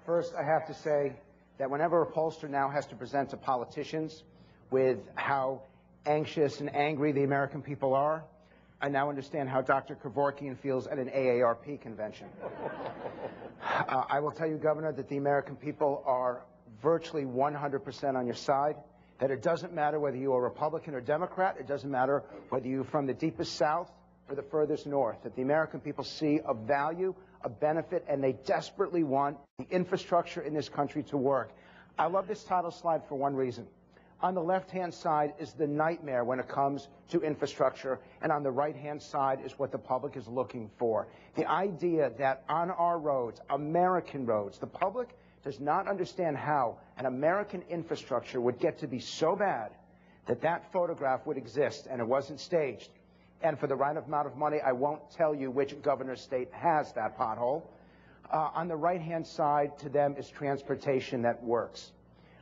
First, I have to say that whenever a pollster now has to present to politicians with how anxious and angry the American people are, I now understand how Dr. Kevorkian feels at an AARP convention. I will tell you, Governor, that the American people are virtually 100% on your side, that it doesn't matter whether you are Republican or Democrat, it doesn't matter whether you're from the deepest South or the furthest North, that the American people see a value, a benefit, and they desperately want the infrastructure in this country to work. I love this title slide for one reason. On the left-hand side is the nightmare when it comes to infrastructure, and on the right-hand side is what the public is looking for. The idea that on our roads, American roads, the public does not understand how an American infrastructure would get to be so bad that that photograph would exist, and it wasn't staged. And for the right amount of money, I won't tell you which governor's state has that pothole. On the right-hand side to them is transportation that works.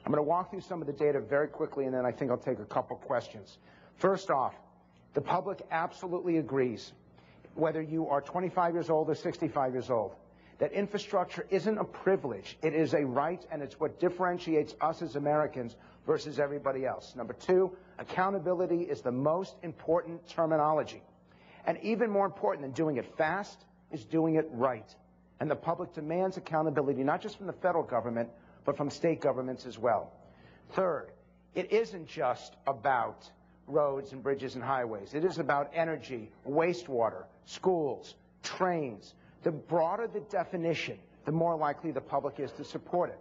I'm going to walk through some of the data very quickly, and then I think I'll take a couple questions. First off, the public absolutely agrees, whether you are 25 years old or 65 years old, that infrastructure isn't a privilege. It is a right, and it's what differentiates us as Americans versus everybody else. Number two, accountability is the most important terminology. And even more important than doing it fast is doing it right. And the public demands accountability, not just from the federal government, but from state governments as well. Third, it isn't just about roads and bridges and highways. It is about energy, wastewater, schools, trains. The broader the definition, the more likely the public is to support it.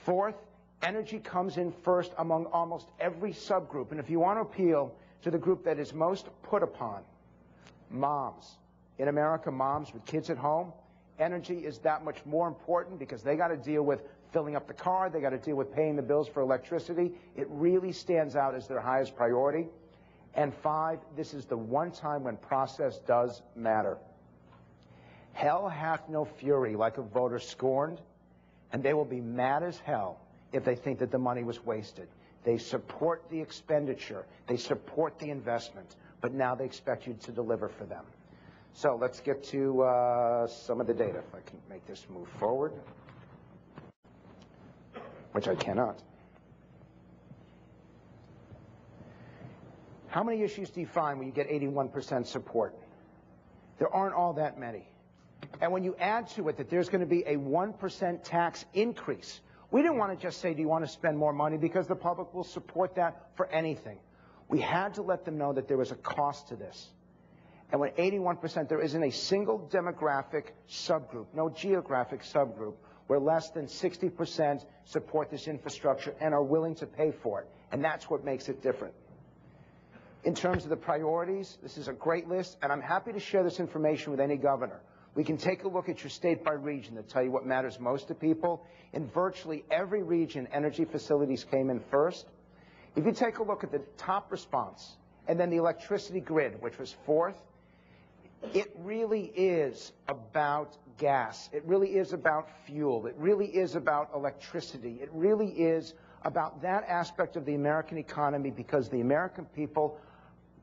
Fourth, energy comes in first among almost every subgroup. And if you want to appeal to the group that is most put upon, moms. In America, moms with kids at home, energy is that much more important because they got to deal with filling up the car, they got to deal with paying the bills for electricity. It really stands out as their highest priority. And five, this is the one time when process does matter. Hell hath no fury like a voter scorned, and they will be mad as hell if they think that the money was wasted. They support the expenditure, they support the investment, but now they expect you to deliver for them. So let's get to some of the data, if I can make this move forward, which I cannot. How many issues do you find when you get 81% support? There aren't all that many. And when you add to it that there's going to be a 1% tax increase, we didn't want to just say, do you want to spend more money, because the public will support that for anything. We had to let them know that there was a cost to this. And when 81%, there isn't a single demographic subgroup, no geographic subgroup, where less than 60% support this infrastructure and are willing to pay for it. And that's what makes it different. In terms of the priorities, this is a great list, and I'm happy to share this information with any governor. We can take a look at your state by region to tell you what matters most to people. In virtually every region, energy facilities came in first. If you take a look at the top response, and then the electricity grid, which was fourth, it really is about gas. It really is about fuel. It really is about electricity. It really is about that aspect of the American economy, because the American people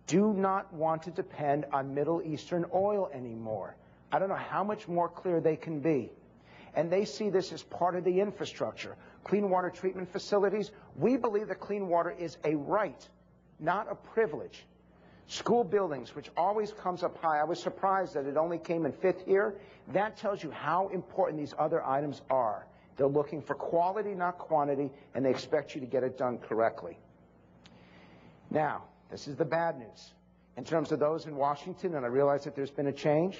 do not want to depend on Middle Eastern oil anymore. I don't know how much more clear they can be. And they see this as part of the infrastructure. Clean water treatment facilities, we believe that clean water is a right, not a privilege. School buildings, which always comes up high. I was surprised that it only came in fifth here. That tells you how important these other items are. They're looking for quality, not quantity, and they expect you to get it done correctly. Now, this is the bad news. In terms of those in Washington, and I realize that there's been a change,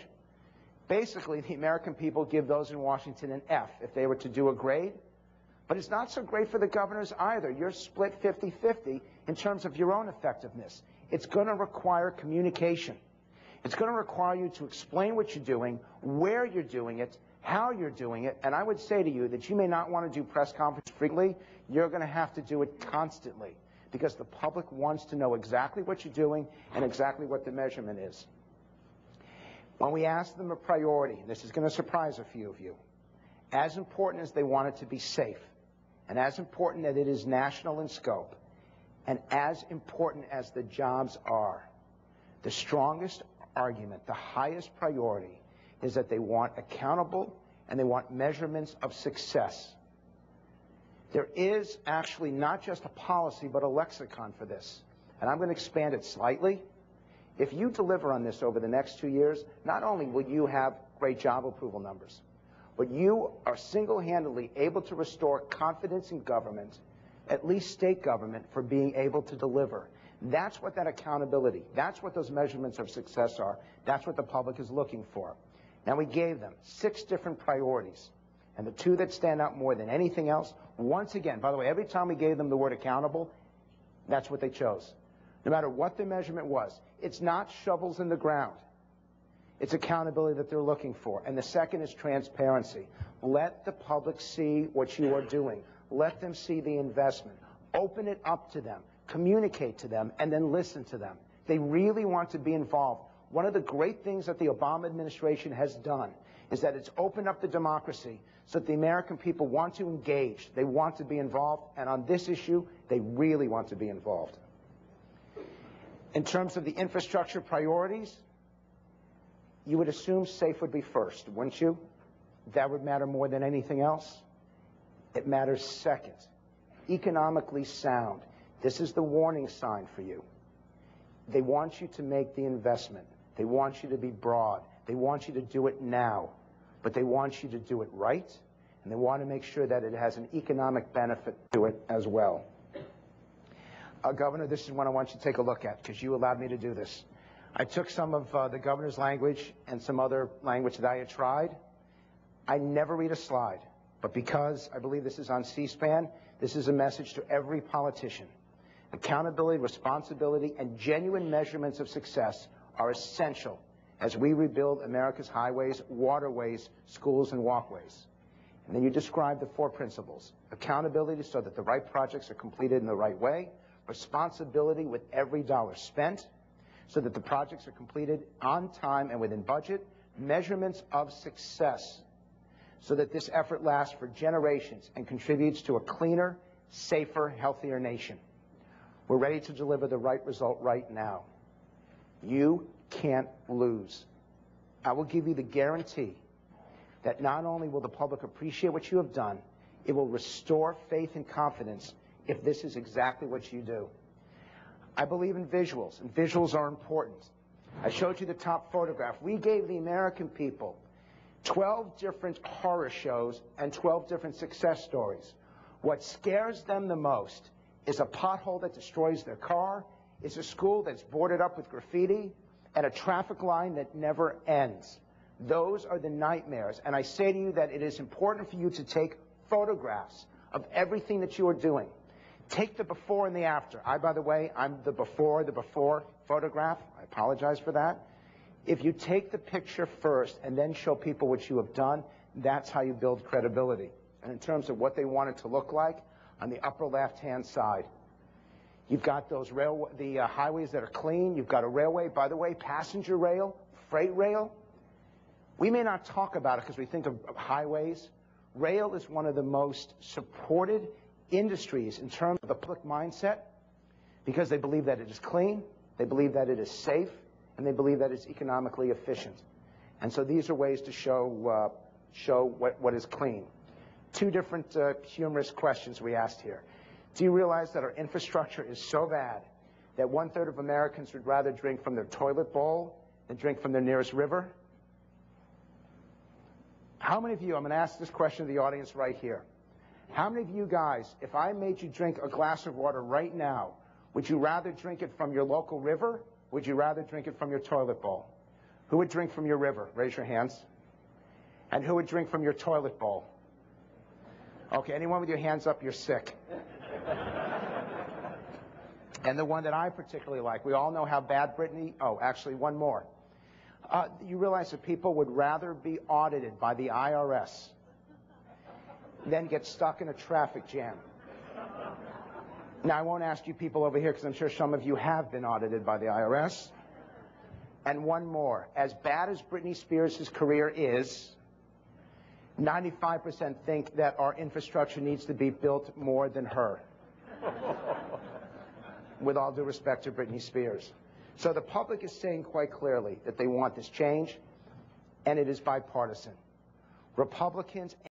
basically the American people give those in Washington an F if they were to do a grade. But it's not so great for the governors either. You're split 50-50 in terms of your own effectiveness. It's going to require communication. It's going to require you to explain what you're doing, where you're doing it, how you're doing it. And I would say to you that you may not want to do press conferences frequently. You're going to have to do it constantly, because the public wants to know exactly what you're doing and exactly what the measurement is. When we ask them a priority, and this is going to surprise a few of you, as important as they want it to be safe, and as important that it is national in scope, and as important as the jobs are, the strongest argument, the highest priority, is that they want accountable and they want measurements of success. There is actually not just a policy, but a lexicon for this. And I'm going to expand it slightly. If you deliver on this over the next 2 years, not only will you have great job approval numbers, but you are single-handedly able to restore confidence in government, at least state government, for being able to deliver. That's what that accountability, that's what those measurements of success are. That's what the public is looking for. Now, we gave them 6 different priorities. And the 2 that stand out more than anything else, once again, by the way, every time we gave them the word accountable, that's what they chose. No matter what the measurement was, it's not shovels in the ground. It's accountability that they're looking for. And the second is transparency. Let the public see what you are doing. Let them see the investment. Open it up to them. Communicate to them, and then listen to them. They really want to be involved. One of the great things that the Obama administration has done is that it's opened up the democracy so that the American people want to engage. They want to be involved, and on this issue, they really want to be involved. In terms of the infrastructure priorities, you would assume safe would be first, wouldn't you? That would matter more than anything else. It matters second. Economically sound. This is the warning sign for you. They want you to make the investment. They want you to be broad. They want you to do it now. But they want you to do it right, and they want to make sure that it has an economic benefit to it as well. Governor, this is one I want you to take a look at, because you allowed me to do this. I took some of the governor's language and some other language that I had tried. I never read a slide, but because I believe this is on C-SPAN, this is a message to every politician. Accountability, responsibility, and genuine measurements of success are essential as we rebuild America's highways, waterways, schools, and walkways. And then you describe the 4 principles. Accountability so that the right projects are completed in the right way. Responsibility with every dollar spent so that the projects are completed on time and within budget. Measurements of success so that this effort lasts for generations and contributes to a cleaner, safer, healthier nation. We're ready to deliver the right result right now. You can't lose. I will give you the guarantee that not only will the public appreciate what you have done, it will restore faith and confidence if this is exactly what you do. I believe in visuals, and visuals are important. I showed you the top photograph. We gave the American people 12 different horror shows and 12 different success stories. What scares them the most is a pothole that destroys their car, is a school that's boarded up with graffiti, and a traffic line that never ends. Those are the nightmares. And I say to you that it is important for you to take photographs of everything that you are doing. Take the before and the after. By the way, I'm the before photograph. I apologize for that. If you take the picture first and then show people what you have done, that's how you build credibility. And in terms of what they want it to look like, on the upper left-hand side, you've got those highways that are clean. You've got a railway, by the way, passenger rail, freight rail. We may not talk about it because we think of highways. Rail is one of the most supported industries in terms of the public mindset because they believe that it is clean, they believe that it is safe, and they believe that it's economically efficient. And so these are ways to show what is clean. 2 different humorous questions we asked here. Do you realize that our infrastructure is so bad that 1/3 of Americans would rather drink from their toilet bowl than drink from their nearest river? How many of you, I'm going to ask this question to the audience right here. How many of you guys, if I made you drink a glass of water right now, would you rather drink it from your local river? Would you rather drink it from your toilet bowl? Who would drink from your river? Raise your hands. And who would drink from your toilet bowl? Okay, anyone with your hands up, you're sick. And the one that I particularly like, we all know how bad Brittany, actually one more. You realize that people would rather be audited by the IRS than get stuck in a traffic jam. Now, I won't ask you people over here because I'm sure some of you have been audited by the IRS. And one more. As bad as Britney Spears' career is, 95% think that our infrastructure needs to be built more than her. With all due respect to Britney Spears. So the public is saying quite clearly that they want this change, and it is bipartisan. Republicans